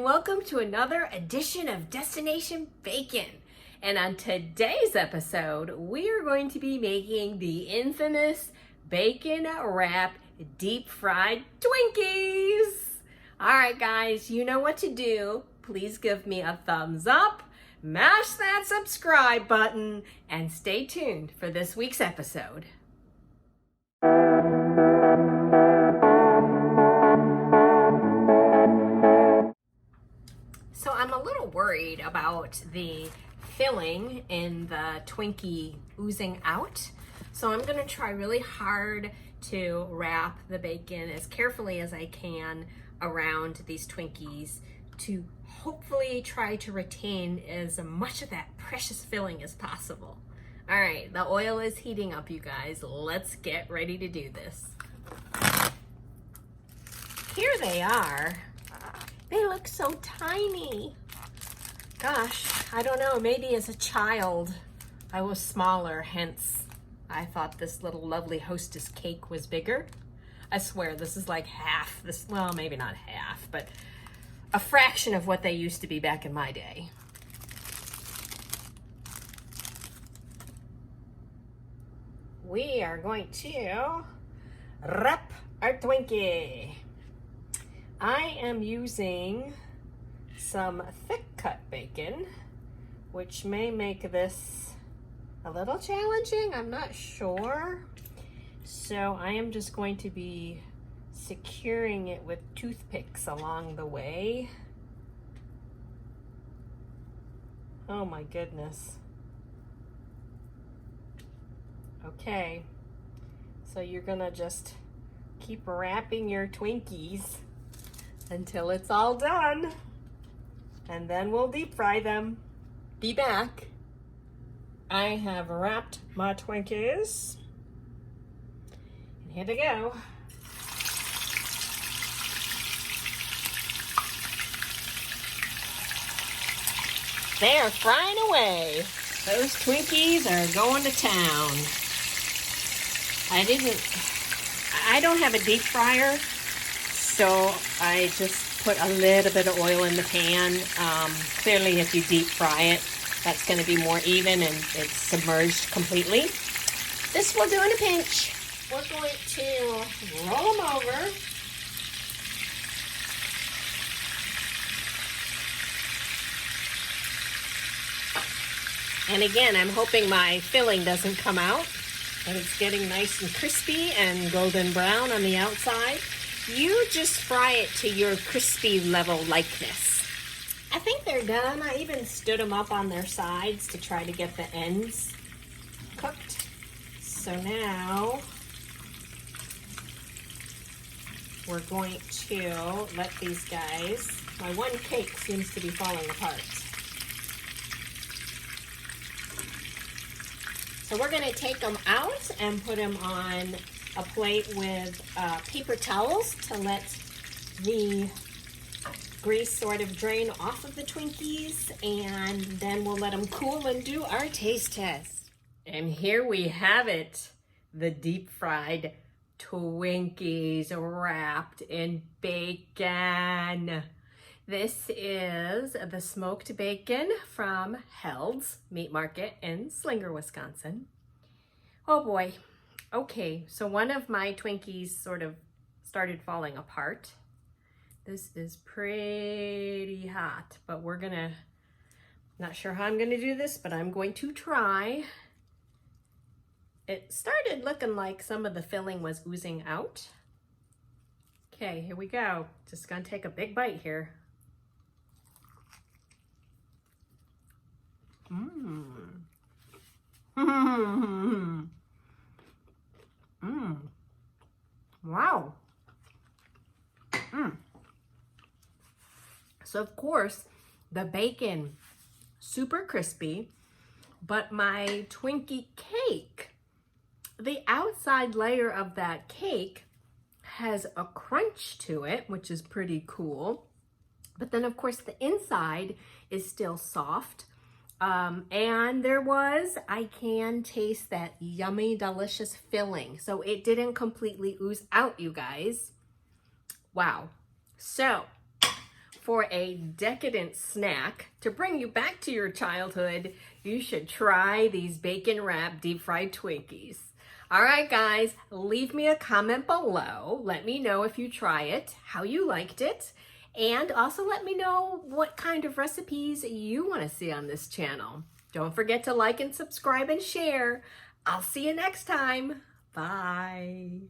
welcome to another edition of Destination Bacon. And on today's episode, we are going to be making the infamous bacon wrap deep fried Twinkies. All right, guys, you know what to do. Please give me a thumbs up, mash that subscribe button, and stay tuned for this week's episode. So I'm a little worried about the filling in the Twinkie oozing out. So I'm gonna try really hard to wrap the bacon as carefully as I can around these Twinkies to hopefully try to retain as much of that precious filling as possible. All right, the oil is heating up, you guys. Let's get ready to do this. Here they are. They look so tiny. Gosh, I don't know, maybe as a child I was smaller, hence I thought this little lovely Hostess cake was bigger. I swear this is like half this, well, maybe not half, but a fraction of what they used to be back in my day. We are going to wrap our Twinkie. I am using some thick cut bacon, which may make this a little challenging, I'm not sure. So I am just going to be securing it with toothpicks along the way. Oh my goodness. Okay, so you're gonna just keep wrapping your Twinkies until it's all done, and then we'll deep fry them. Be back. I have wrapped my Twinkies, and here they go. They are frying away. Those Twinkies are going to town. I don't have a deep fryer, so I just put a little bit of oil in the pan. Clearly, if you deep fry it, that's going to be more even and it's submerged completely. This will do in a pinch. We're going to roll them over. And again, I'm hoping my filling doesn't come out, but it's getting nice and crispy and golden brown on the outside. You just fry it to your crispy level likeness. I think they're done. I even stood them up on their sides to try to get the ends cooked. So now we're going to let these guys, my one cake seems to be falling apart. So we're gonna take them out and put them on a plate with paper towels to let the grease sort of drain off of the Twinkies, and then we'll let them cool and do our taste test. And here we have it, the deep fried Twinkies wrapped in bacon. This is the smoked bacon from Held's Meat Market in Slinger, Wisconsin. Oh boy. Okay, so one of my Twinkies sort of started falling apart. This is pretty hot, but we're gonna, not sure how I'm gonna do this, but I'm going to try. It started looking like some of the filling was oozing out. Okay, here we go. Just gonna take a big bite here. Wow. So of course, the bacon, super crispy, but my Twinkie cake, the outside layer of that cake has a crunch to it, which is pretty cool. But then of course the inside is still soft. And I can taste that yummy, delicious filling. So it didn't completely ooze out, you guys. Wow. So for a decadent snack to bring you back to your childhood, you should try these bacon wrapped deep fried Twinkies. All right, guys, leave me a comment below. Let me know if you try it, how you liked it, and also let me know what kind of recipes you want to see on this channel. Don't forget to like and subscribe and share. I'll see you next time. Bye.